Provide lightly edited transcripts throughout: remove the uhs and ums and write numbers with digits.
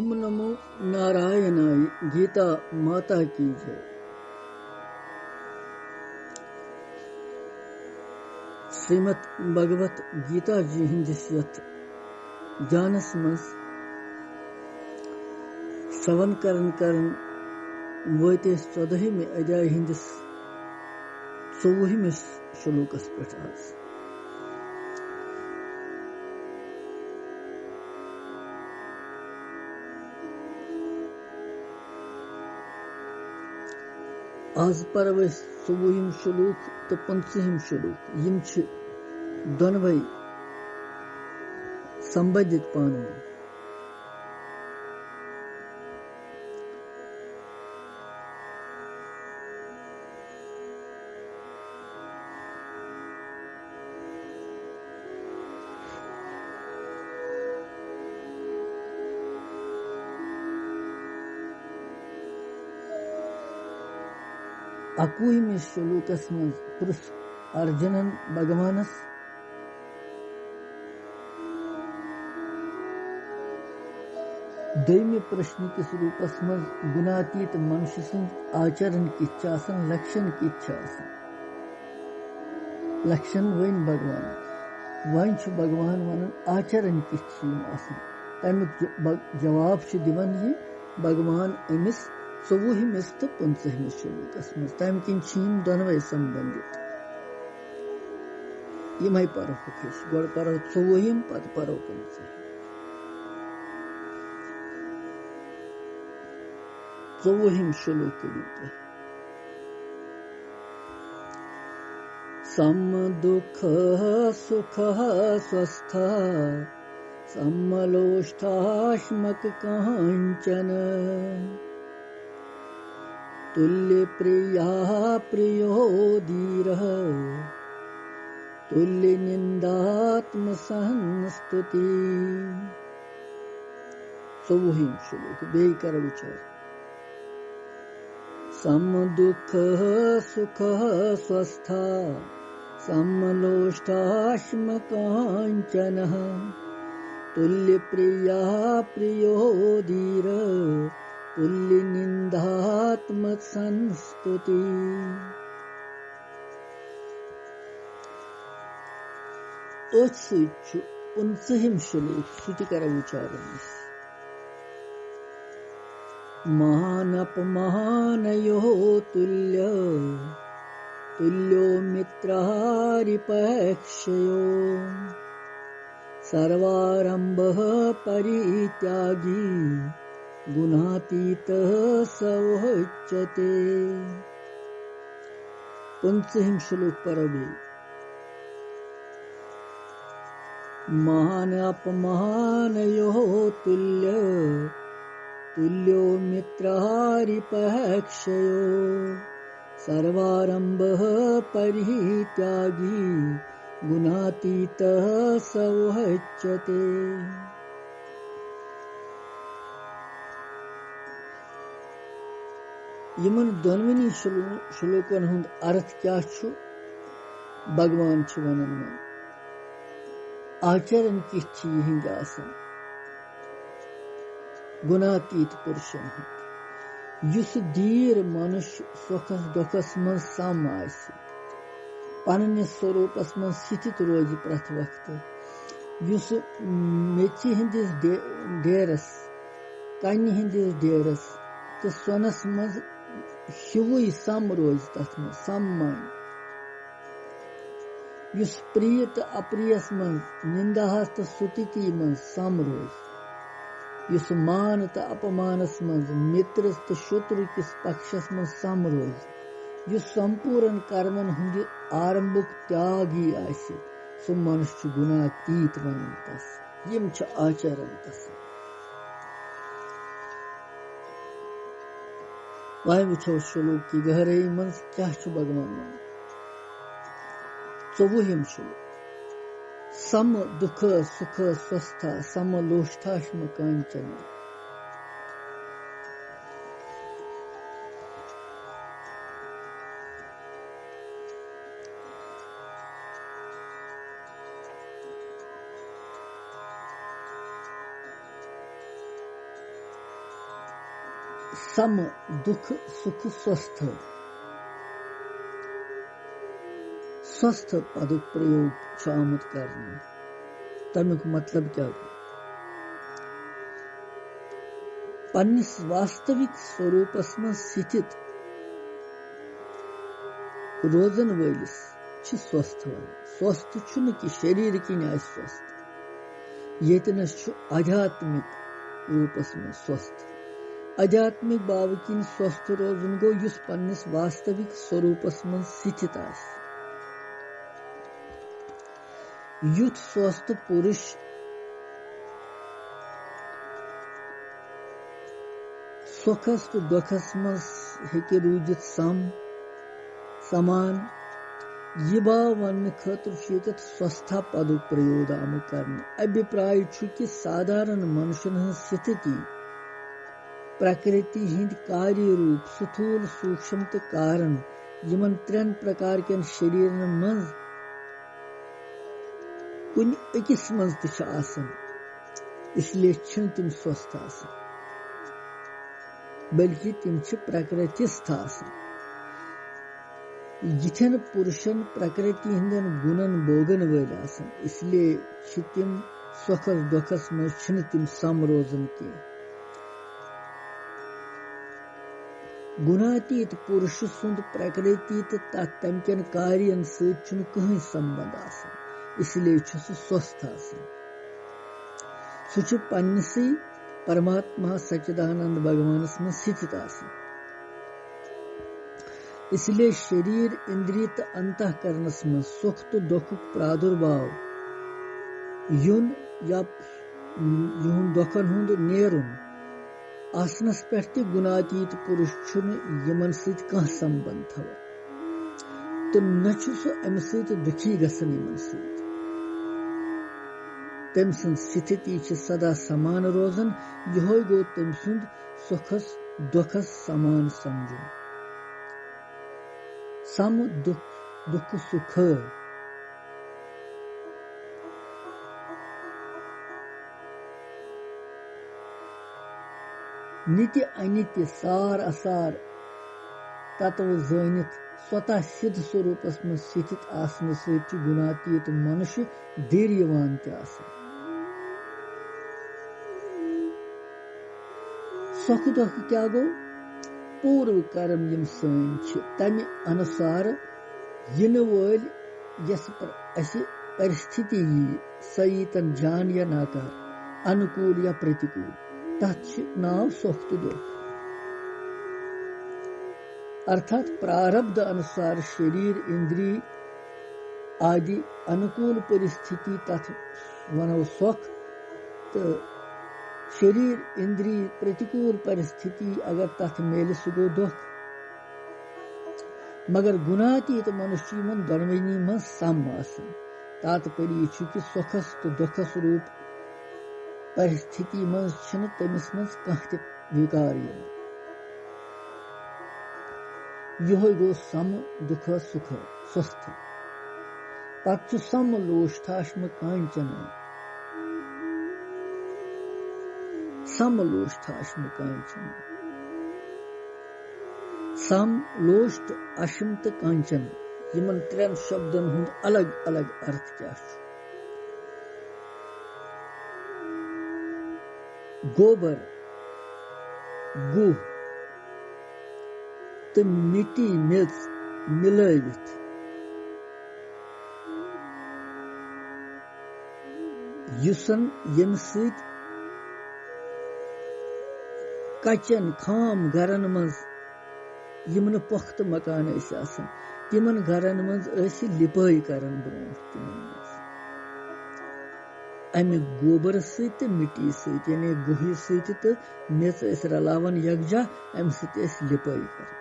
ओम नमो नारायणाय। गीता माता की जय। श्रीमद् भगवत गीता जी हिंदिस यथ जानस मज श्रवण करन वोतिस 14 अध्याय हिंदिस 24 श्लोकस पेठ आज। आज पर 24 श्लोक तो 25 श्लोक यम छ दोनवै संबंधित पान में। अकुहिम श्लोकस मज पुरुष अर्जुनन भगवानस दोयमि प्रश्न किस रूपस मज गुणातीत मनुष्य सद आचरण किच्छासन लक्षण किच्छासन। लक्षण वन भगवान वन भगवान वन आचरण किच्छीम आसन। तमिक जवाब दिवन ये भगवान अमिस 24 तो 25 श्लोकस मज। तम किन दोनवे संबंधित यम परो गोड़ परो 24 पद परो 25। 24 श्लोक सम दुख सुख स्वस्थ समलोष्टाश्मक कांचन तुल्य प्रिया प्रियो धीरः तुल्य निंदात्म संस्तुति। 24 श्लोक बेकर विचार। सम दुख सुख स्वस्थ समलोष्टाश्म कांचनः तुल्य प्रिया प्रियो धीर तुल्य निंदात्म संस्तुति। तोच 25 श्लोक सुतिकर उच्चारण। महानपमानयो तुल्य तुल्यो मित्रारिपक्षयो सर्वारंभः परित्यागी गुणातीतः स उच्यते। 25 श्लोक पर भी महान अपमानयो तुल्य तुल्यो मित्रारिपक्षयो सर्वारंभः परित्यागी गुणातीतः स उच्यते। यमन दोनवनी श्लोकन हुंद अर्थ क्या छु भगवान छु वनन मन आचरण किछ छि हिंद आसन गुणातीत पुरुषन युस धीर मनुष्य सुखस दुखस मन सम आसि पन्निस स्वरूपस मन स्थित रोज प्रथ वक्त युस मेचि हिंदिस डेरस कन्नि हिंदिस डेरस तो सोनस मज हिवुई सम रोज तथ में सम मान युस प्रिय तो अप्रियस मन निंदाहस तो स्तुति मन सम रोज युस मान तो अपमानस मज मित्र तो शत्रु किस पक्षस मन सम रोज युस संपूर्ण कर्मन हुंद आरंभुक त्यागी आसि सो मनुष्य गुणातीत वनतस यम छ आचरण तस। वह विचो श्लोक की गहराई मन क्या छु भगवान मन। 24 श्लोक सम दुख सुख स्वस्थ समलोष्टाश्म कांचन। सम दुख सुख स्वस्थ स्वस्थ पदुक प्रयोग आमुत करने तमिक मतलब क्या गो पन्निस वास्तविक स्वरूपस में स्थित रोजन वलिस स्वस्थ वन स्वस्थ कि शरीर किन स्वस्थ येतनस आध्यात्मिक रूपस में स्वस्थ आध्यात्मिक भाव किन स्वस्थ रोजन गो युस पन्निस वास्तविक स्वरूपस में स्थित आस युथ स्वस्थ पुरुष सुखस तो दुखस मज हेके रूजित समान यह भाव वन खतर स्वस्था पदुक प्रयोग आमुत करने अभिप्राय कि साधारण मनुष्यन स्थिति प्रकृति हिंद कार्य रूप स्थूल सूक्ष्म तो कारण यमन त्रेन प्रकार के शरीरन मज कुन अकिस मज तो इसलिए तिम स्वस्थ आसान बल्कि तिम प्रकृतिस्थ आसान जिथन पुरुषन प्रकृति हिंदन गुणन बोगन वल आसान इसलिए तिम सुखस दुखस मज तिम सम रोजन के गुणातीत पुरुष सुंद प्रकृति तो तम कन कार्यन सहित कहीं संबंध आसान इसलिए स्वस्थ आसान सह पन्नसी परमात्मा सच्चिदानंद भगवानस में स्थित आसान इसलिए शरीर इंद्रिय तो अंतःकरणस में सुख तो दुख प्रादुर्भाव युन या युन दुखन हुंद नेरुन आसनस पे गुणातीत पुरुष यमन सहित कह संबंध थवा तो न अम सहित दुखी गसन यमन सहित तम सद स्थिति सदा समान रोजन यह गो तम सुंद सुखस दुखस समान समझुन सम दुख सुख नित्य अनित्य सार असार तत्व जानित स्वतः सिद्ध स्वरूपस में स्थित आसन सहित गुणातीत मनुष्य धैर्यवान सुख दुख क्या गो पूर्व कर्म यम सन तमि अनुसार इन वल यस पर परिस्थिति यी सईतन जान या नाकार अनुकूल या प्रतिकूल तथ नाव सुख तो दुख अर्थात प्रारब्ध अनुसार शरीर इंद्रिय आदि अनुकूल परिस्थिति तथ वनो सुख तो शरीर इंद्रिय प्रतिकूल परिस्थिति अगर तथ मेल सुगो दुख मगर गुणातीत मनुष्य मन दरमिनी मन सम आसन तात्पर्य कि सुखस तो दुखस रूप परिस्थिति मज तमिस मज कह विकार यह गो सम दुख सुख स्वस्थ पत सम लोष्ठाश्म कांचन समलोष्ठाश्म कांचन सम लोष्ट अश्म तो कांचन यमन त्रेन शब्दन हुंद अलग अलग अर्थ क्या गोबर गुह तो मिट्टी मेज मिलवित युसन यम सहित कचन खाम घरन मज यमन पुख्त मकान आसान तिमन घरन मज लिपाई करन ब्रोट अमि गोबर सहित मिट्टी सहित यानी गुहि सहित तो मेच रलावन यकजा अमि सहित लिपाई कर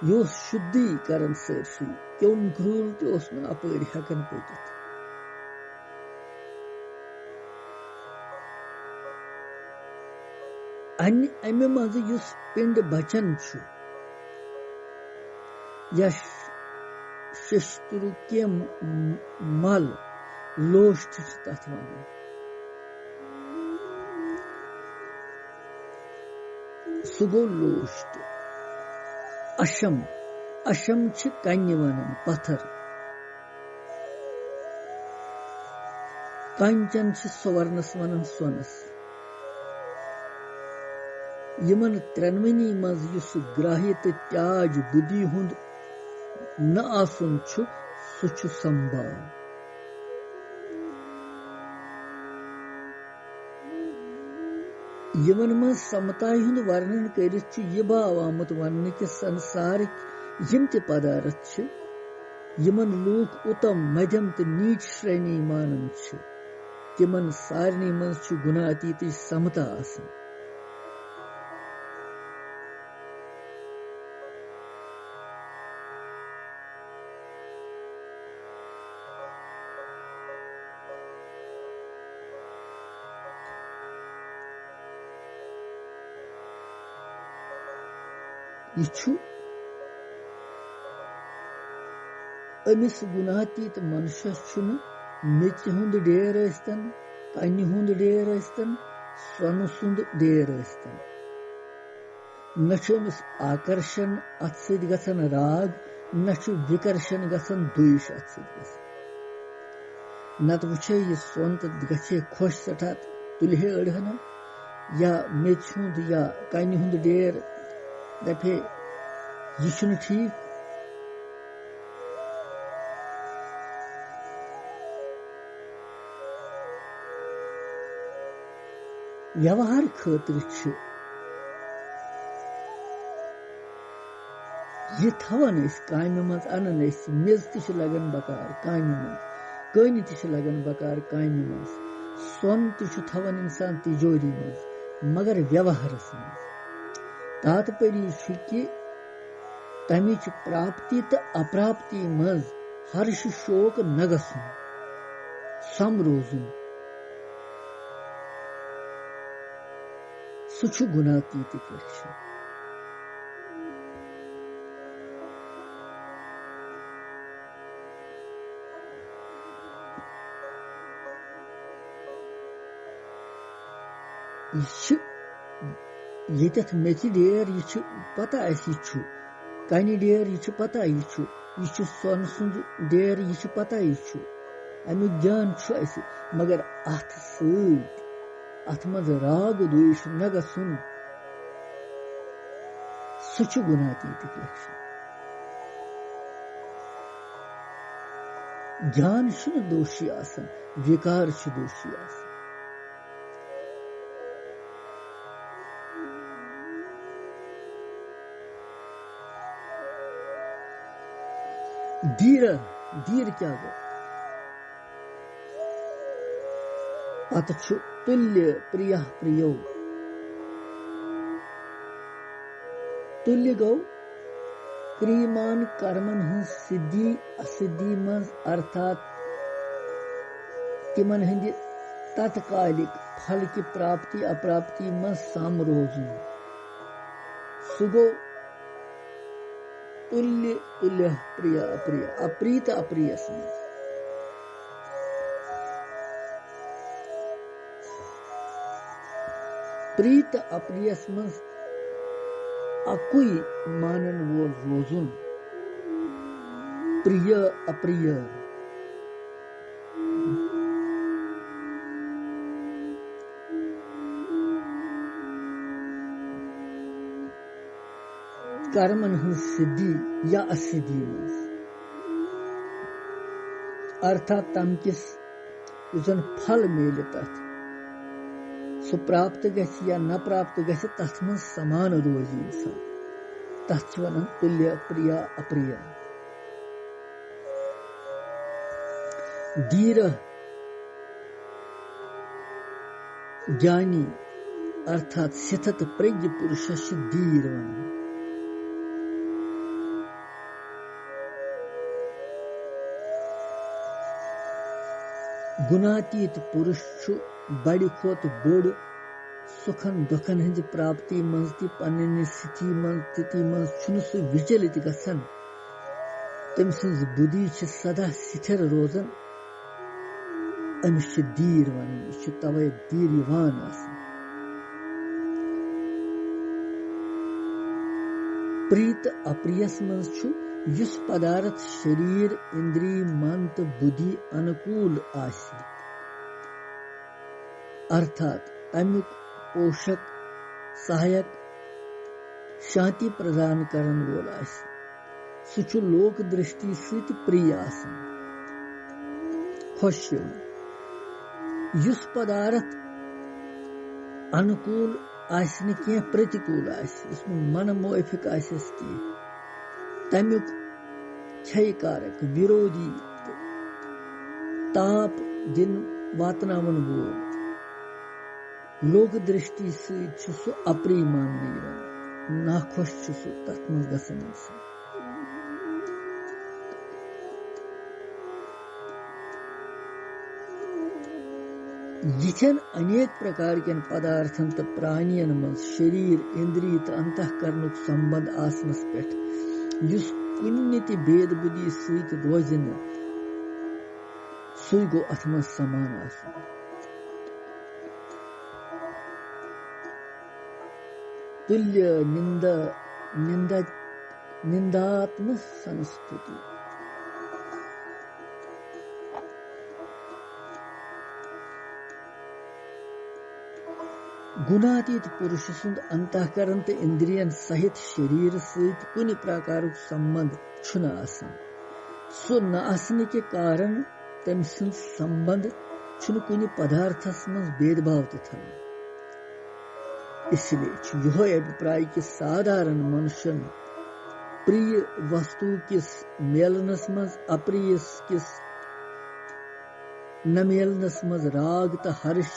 यो शुद्धीकरण सरसी क्यों घूल तो अपर हेकन पकित अमि मज युस पिंड बचन या शस्त्रु के मल लोष्ट तथ वन सु गो लोश तो अशम अशम छ कन्य वनन पत्थर कंचन छ स्वर्णस वनन सोनस यमन त्रनवनी मज युस ग्राह्य तो त्याज बुद्धि हुंद न आसुन छु सु छु संभाल यमन मज समताय हुंद वर्णन करित छु यह भाव आमुत वन्न कि संसार यम ते पदार्थ छु यमन लोक उत्तम मध्यम तो नीच श्रेणी मानन छु तिमन सारनी मज छु गुणातीत समता आसन यह अमिस गुणातीत मनुष्य मेच हुंद डेर स्तन कन्य हुंद डेर स्तन स्वर्ण सुंद डेर स्तन न अमिस आकर्षण अत सत गसन राग न विकर्षण गसन द्वेष अत सत गसन नत वुचे यह स्वर्ण तो गछे खुश सठा तुलहे अड़हना या मेच हुंद या कन्य हुंद डेर दफे यह ठीक व्यवहार खतर यह थवान काम मज अनन मेज त लगन बकार काम मज कनि त लगन बकार काम मज सोन त थवान इंसान तिजोरी मज मगर व्यवहारस मज तात्पर्य कि तमिच प्राप्ति तो अप्राप्ति मज हर्ष शोक न गसुन सम रोजुन सु गुणातीत लक्षण ये मेच डेर यह पता यह कनि डेर यह पता यह स्वर्ण सुंद डेर यह पता यह अमुक ज्ञान मगर अत अथ मज राग द्वेष न गसुन सु गुणातीत लक्षण ज्ञान दोषी आसन विकार दोषी आसन धीर धीर क्या गो अत तुल्य प्रिय प्रियो तुल्य गो क्रियमान कर्मन हज सिद्धि असिद्धि मज अर्थात तिमन हंद तत्कालिक फल की प्राप्ति अप्राप्ति मज सम रोजुन सु गो तुल्य तुल्य प्रिय अप्रिय अप्रीत अप्रियस मज प्रीत अप्रियस मज अकुई मानन वोल रोजुन प्रिय अप्रिय कर्मन हंस सिद्धि या असिद्धि मज अर्थात तम किस जन फल मिले तथ सु प्राप्त गछि या न प्राप्त गछि तथ मज समान रोज इंसान तथ वन तुल्य प्रिय अप्रिय धीर ज्ञानी अर्थात स्थित प्रज्ञ पुरुष धीर वन गुणातीत पुरुष बड़ खोत बोड़ सुखन दुखन हंज प्राप्ति मज पन्न स्थिति मज सु विचलित गसन तम सज बुद्धि सदा स्थिर रोजन अमिस धीर वन तवे धीरवान प्रीत अप्रियस मज छु युस पदार्थ शरीर इंद्री मन तो बुद्धि अनुकूल आसी अर्थात अमुक पोषक सहायक शांति प्रदान करन वोल आसी सु छु लोक दृष्टि सहित प्रिय आसन खुश युस पदार्थ अनुकूल आसने क्या प्रतिकूल आसी उसमें मन मोफिक आसस की तमुक क्षय कारक विरोधी ताप दिन वातनावन वोल लोक दृष्टि सहित सु अप्रिय मानने नाखुश सु तथ मज गसन यिथन अनेक प्रकार के पदार्थन तो प्राणियन मज शरीर इंद्रिय तो अंतःकरण संबंध आसनस पे युस कुन्नि ति भेद बुद्धि सहित रोजन सु गो अथ मज समान आसन तुल्य निंदात्म संस्कृति गुणातीत पुरुष सुंद अंतःकरण तो इंद्रियन सहित शरीर सहित कुनि प्रकार संबंध छुन आसन सो न आसन के कारण तम सुंद संबंध छुन कुनि पदार्थस मज भेदभाव थन इसलिए यह अभिप्राय कि साधारण मनुष्यन प्रिय वस्तु किस मेलनस मज अप्रिय किस न मेलनस मज राग तो हर्ष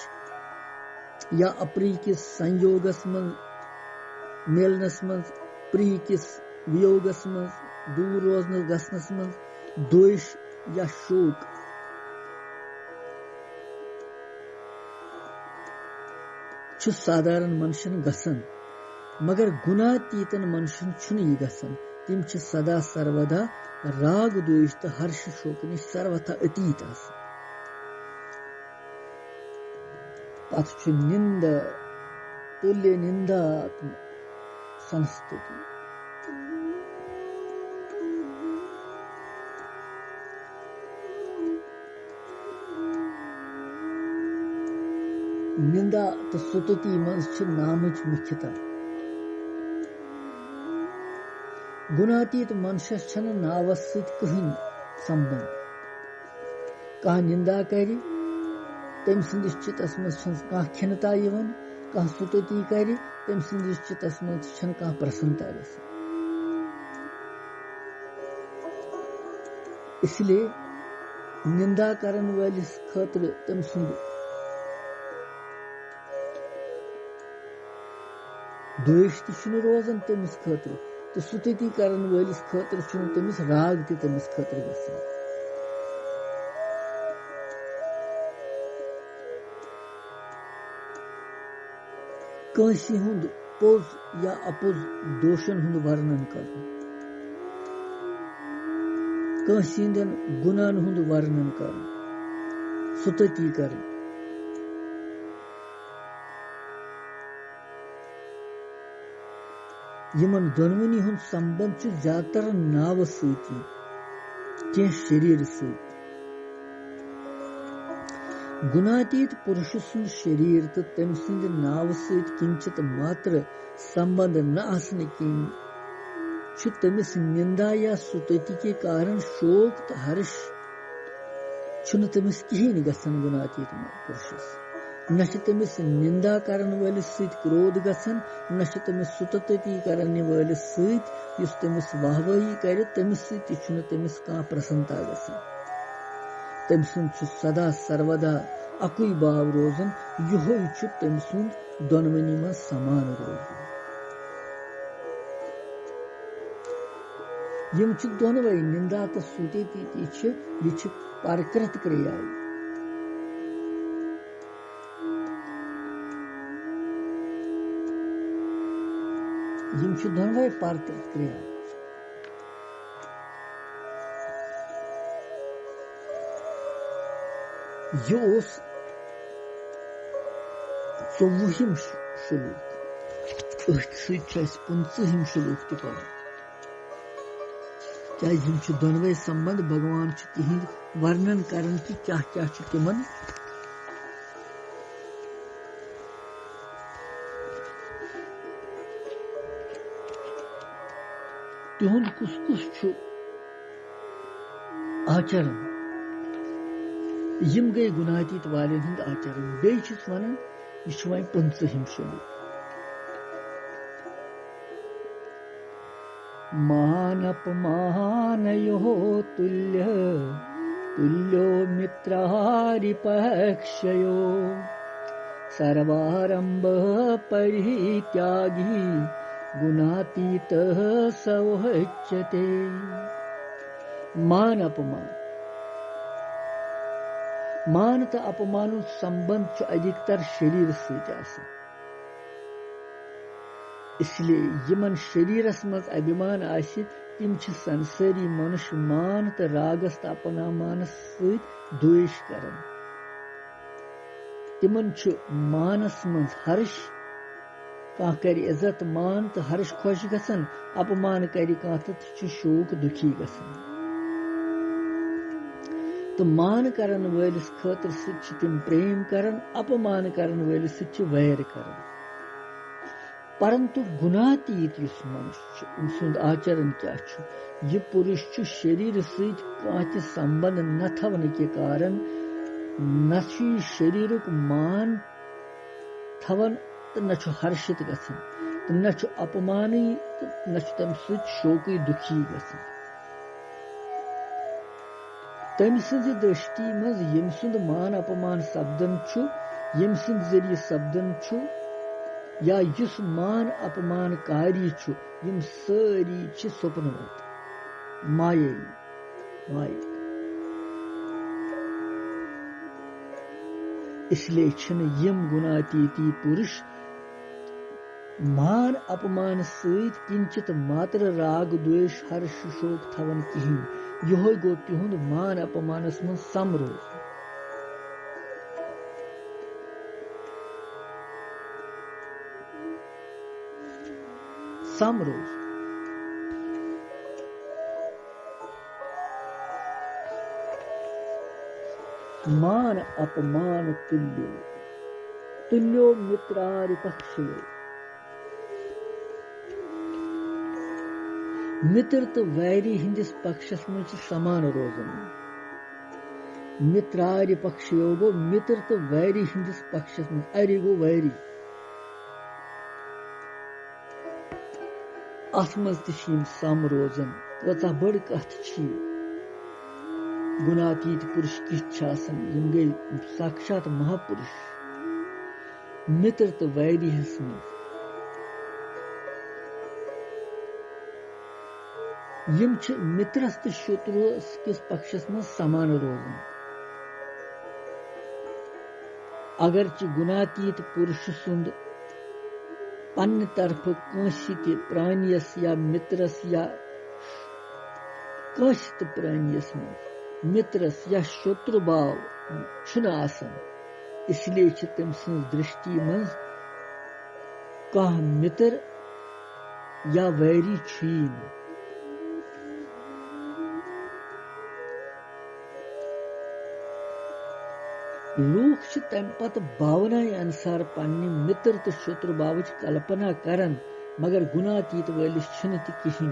या अप्रिय किस संयोगस मज मेलनस मज प्रिय किस वियोगस मज दूर रोजन गसनस मज द्वेष या शोक छु साधारण मनुष्यन गसन मगर गुणातीतन मनुष्यन छुन यह गसन तिम छु सदा सर्वदा राग द्वेष तो हर्ष शोक निश सर्वथा अतीत आसन पथ छु निंद तुल्य निंदात्म संस्तुति निंदा तो स्तुति मज छु नामच मुख्यता गुणातीत मनुष्य छन नावस सहित कहीं संबंध कह निंदा करी तम संदिस चित्तस मज कह खिनता यवन कह स्तुति करी तम संदिस चित्तस मज छन कह प्रसन्नता गसन इसलिए निंदा करन वालिस खतर तम सुंद द्वेष तुम रोजान तमिस खतर तो स्तुति करन वालिस खतर तमिस राग तमिस खतर गसन कंसी हुंद पोज या अपोज दोषन हुंद वर्णन कर कंसी गुनान हुंद वर्णन कर स्तुति कर यमन दोनवनी हुंद संबंध छु ज्यादातर नाव सहित के शरीर सहित गुणातीत पुरुष सुंद शरीर तो तम सुंद नाव सहित किंचित मात्र संबंध न आसने की छु तमिस निंदा या स्तुति के कारण शोक तो हर्ष छुन तमिस कहीं गसन गुणातीत पुरुषस न तमिस निंदा करन वालिस सहित क्रोध गसन न तमिस स्तुति करने वालिस सहित युस तमिस वाहवाही करे तमिस सहित छुन तमिस का प्रसन्नता गसन तम सुंद सदा सर्वदा अकुई भाव रोजन यह तम सुंद दोनवनी में समान रोजन यम दोनवे निंदा तो स्तुति यह पारकृत क्रिया यम दोनवे पारकृत क्रिया यह 24 श्लोक 50 श्लोक तक क्या दोनवे संबंध भगवान तिहिंद वर्णन करन कि क्या क्या तिमन तिहुंद कुस कुस आचरण यम गई गुनातीत वालेन हंद आचरण बेचिस वनन यह वह 15 शुरू मानपमानयो तुल्य तुल्यो मित्रारिपक्षयो सर्वारंभ परित्यागी गुणातीतः सौहच्यते। मान अपमान मान तो अपमान संबंध अधिकतर शरीर सहित आसान इसलिए यमन शरीरस मज अभिमान आसि तिम छ संसारी मनुष्य मान तो रागस तो अपनामानस सहित द्वेष करन तिमन छ मानस मज हर्ष कह कर इज्जत मान तो हर्ष खुश गसन अपमान कर कह तो शोक दुखी गसन तो मान करन वलिस खतर सि तिम प्रेम करन अपमान करन वलिस सि वैर करन परंतु गुणातीत मनुष्य सुंद आचरण क्या यह पुरुष शरीर सहित कह संबंध न थवन के कारण न शरीर मान थवन तो न हर्षित गसन तो न अपमान न तम शोक दुखी गसन तम सज दृष्टि मज यम सुंद मान अपमान सपदन यम सद जरिए सपदन या युस मान अपमान कारी यम सारी स्वप्नवत माये इसलिए यम गुणातीती पुरुष मान अपमान सहित किंचित मात्र राग द्वेष हर्ष शोक थवन कहीं यह गो तिहुंद मान अपमानस मन समरोज मान अपमान तुल्यो तुल्यो मित्रारिपक्षयो मित्र तो वैरी हिंदिस पक्षस में समान रोजन मित्रारिपक्षयो गो मित्र तो वैरी हिंदिस पक्षस में अरि गो वैरी अथ मज सम रोजन वह बड़ कथ गुणातीत पुरुष किम गई साक्षात महापुरुष मित्र तो वैरी मज यम मित्रस तो शत्रुस किस पक्षस में समान रोजन अगर गुणातीत पुरुष सुंद पन्न तरफ कंसी ते प्राणियस या मित्रस या कंसी ते प्राणियस में मित्रस या शत्रु भाव छुन आसन इसलिए तम सज दृष्टि मज कह मित्र या वैरी छीन लोग तम पत भावना अनुसार पन्ने मित्र तो शत्रु भाव कल्पना करन मगर गुणातीत वलिस कहीं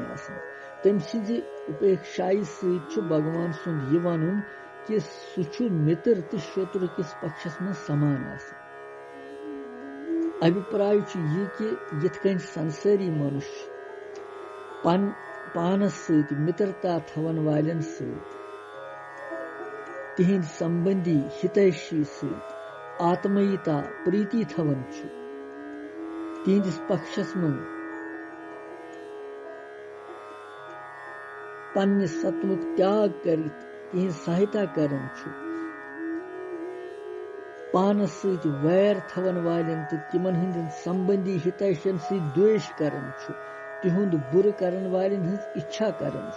तम सज उपेक्षाई सहित भगवान सुंद यह वनुन कि सह मित्र तो शत्रु किस पक्षस में समान अभिप्राय यह कि यिथकन संसारी मनुष्य पानस सहित मित्रता थवन वालन सहित तिहिंद संबंधी हितैषी सहित आत्मीयता प्रीति थवन तिहिंदिस पक्षस में पन्ने सत्मुख त्याग कर सहायता करन पानस सहित वैर थवन वालन तो तिमन हंदन संबंधी हितैषन सहित द्वेष करन तिहुंद बुर करन वालन हंस इच्छा करन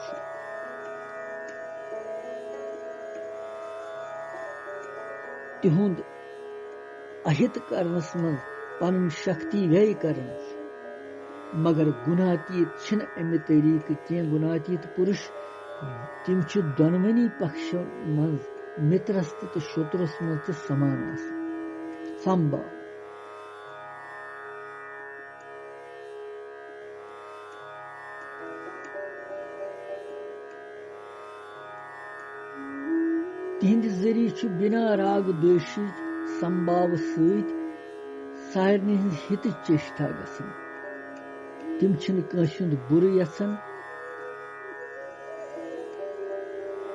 तिहुंद अहित करनस मज पन शक्ति व्यय करन मगर गुणातीत छिन अमि तरीक क्या गुणातीत पुरुष तिम छु दोनवनी पक्ष मज मित्रस तो शत्रुस मज ते समान आसन संभाव तिंद जरिए छु बिना राग द्वेषी संभाव सहित सारनी हित चेष्टा गसन तिम छिन कंसुंद बुर यसन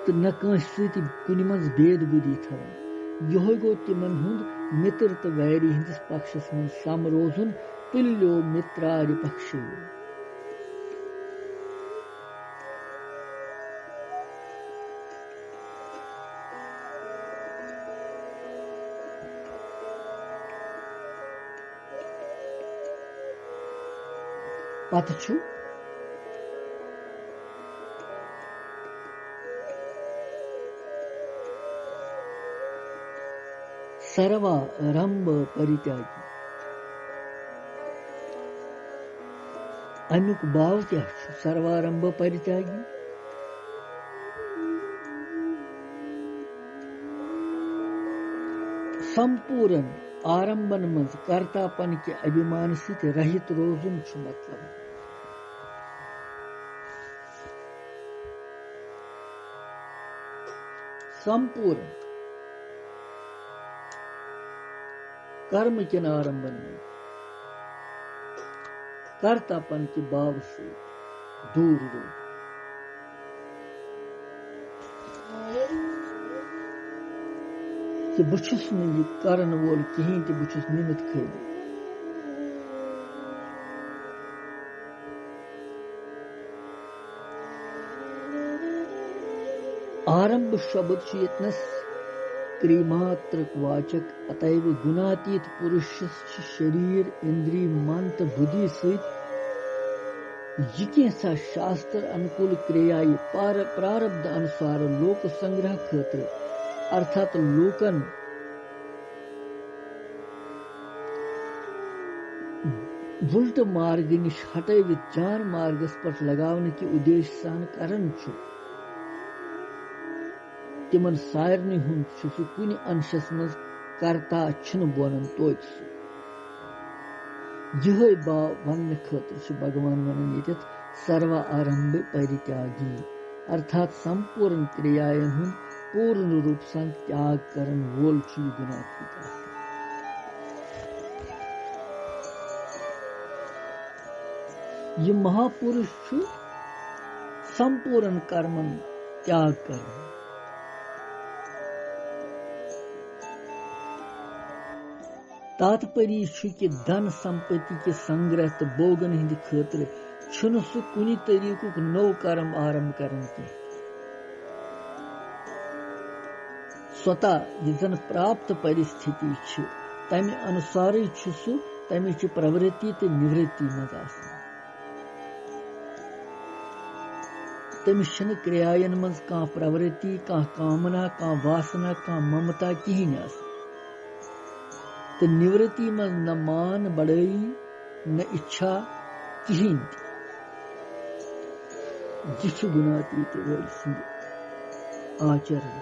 तो न कंस सहित कुनि मज भेद बुद्धि थवन यह गो तिमन हुंद मित्र तो वैरी हिंदिस पक्षस मन सम रोजुन तुल्यो मित्रारि पक्षो पत छु सर्वारंभ परित्यागी अमुक भाव क्या सर्वारंभ परित्यागी संपूर्ण आरंभन मज कर्तापन के अभिमान से रहित रोजुन छु मतलब संपूर्ण कर्म के आरंभन में कर्तापन के भाव से दूर दूर कि बुछुस ने ये कारण वोल कहीं कि बुछुस निमित खेले आरंभ शब्द चेतनस क्रिमात्र वाचक अतएव गुणातीत पुरुष शरीर इंद्रिय मन बुद्धि सहित जिज्ञासा शास्त्र अनुकूल क्रिया प्रारब्ध अनुसार लोक संग्रह क्षेत्र अर्थात लोकन उल्ट मार्ग निश हटवित जान मार्गस पर लगावने के उद्देश्य सान करन छु तिमन सारनी हुन छु कुनि अंशस मज कर्ता छुन बोनन तोच यह भाव वन खतर छु भगवान वनन यत सर्व आरंभ परित्यागी अर्थात संपूर्ण क्रियाएं हुन पूर्ण रूप से त्याग करन वोल छु गुणातीत ये महापुरुष छु संपूर्ण कर्मन त्याग करन तात्पर्य छु कि धन संपत्ति के संग्रह तो भोगन हिंद खतर छुन सु कुनि तरीकुक नौ कर्म आरंभ करन की स्वतः यजन प्राप्त परिस्थिति छु तमे अनुसार छु सु तमे छु प्रवृत्ति ते निवृत्ति मज आसन तमे शन क्रियायन मज का प्रवृत्ति का कामना का वासना का ममता किहिन आसन तो निवृत्ति में न मान बढ़ई न इच्छा किहिन जिस गुणातीत आचरण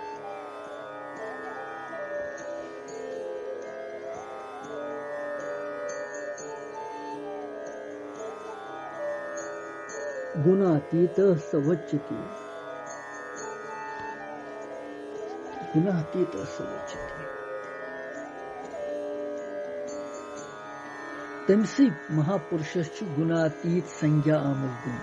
गुणातीत सवच्यते गुणातीत सवच्यते तमसी महापुरुष गुणातीत संज्ञा आमद दिन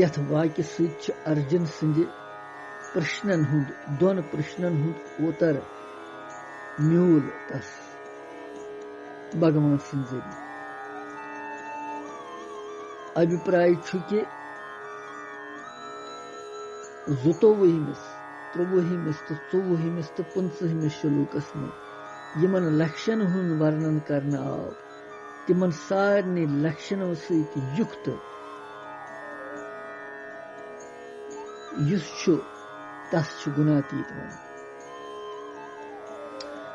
यथ वाक्य सच अर्जुन सिंह प्रश्नन हुंद दोन प्रश्नन हुंद उत्तर म्यूल तस भगवान सिंह अभिप्राय कि जुतोवहिमिस त्रोवहिमिस तो चौवहिमिस तो 50 श्लोकस में यमन लक्षण हुन वर्णन करना आव तिमन सारनी लक्षणों से युक्त युस छु तस छु गुणातीत वन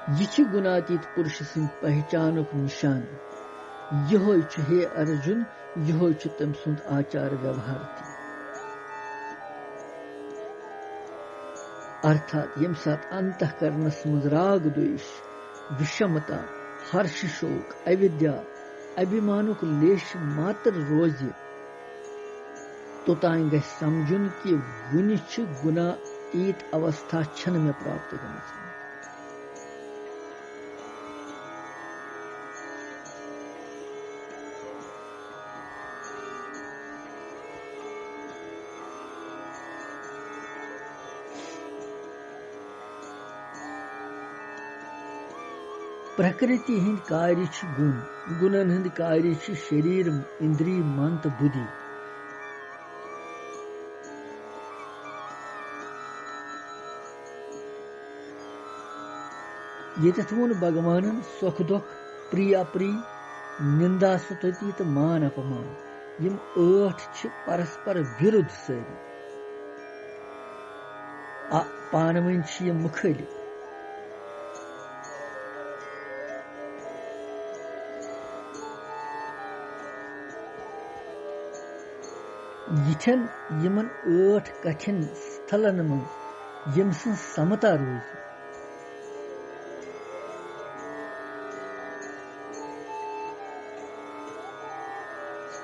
यह गुणातीत पुरुष सिंह पहचानुक निशान यहोय हे अर्जुन यहोय तम सुंद आचार व्यवहार ती अर्थात यम सात अंतःकरणस मज राग द्वेष विषमता हर्ष शोक अविद्या अभिमानुक लेश मात्र रोज तोतान गह समझुन कि वुनि गुणातीत अवस्था छन में प्राप्त गमज प्रकृति हिंद कार्य गुण गुणन हिंद कार्य शरीर इंद्रिय मन तो बुद्धि ये वोन भगवान सुख दुख प्रिय अप्रिय निंदा स्तुति तो मान अपमान यम 8 परस्पर विरुद्ध सारी पानवन मुखालिफ यिथन यमन 8 कठिन स्थलन मज यम सं समता रोज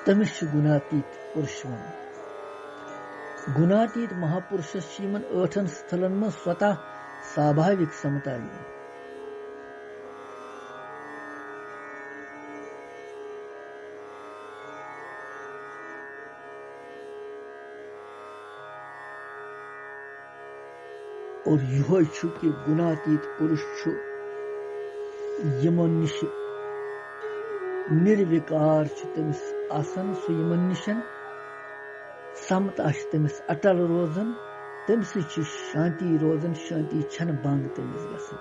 तमिश गुणातीत पुरुष वन गुणातीत महापुरुष यमन 8 स्थलन मज स्वतः स्वाभाविक समता और यह कि गुणातीत पुरुष यमन निश निर्विकार तमिस आसन सो यमन निशन समता तमिस अटल रोजन तम शांति रोजन शांति छन बंग तमिस गसन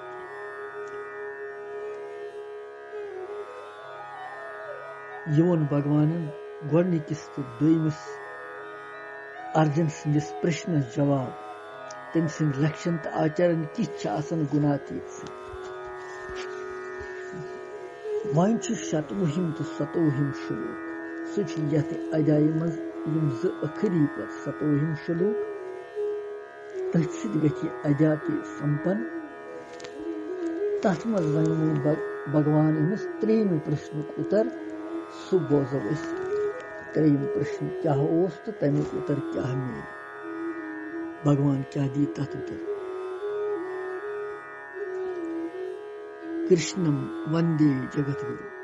योन भगवान गोडनिकिस तो दोयमिस अर्जुन सिंदिस प्रश्न जवाब तम सिंह लक्षण तो आचरण किछ गुणातीत वन शतवहिम तो सतवहिम श्लोक सह यथ अध्याय मज अखरी पे सतवहिम श्लोक तथ सह अध्याय संपन्न तथ मज वन भगवान अमिस त्रेम प्रश्न उत्तर सह बोजो त्रेम प्रश्न क्या तो तमिक उत्तर क्या मिले भगवान क्या दी तत् उत्तर कृष्णम वंदे जगत गुरु।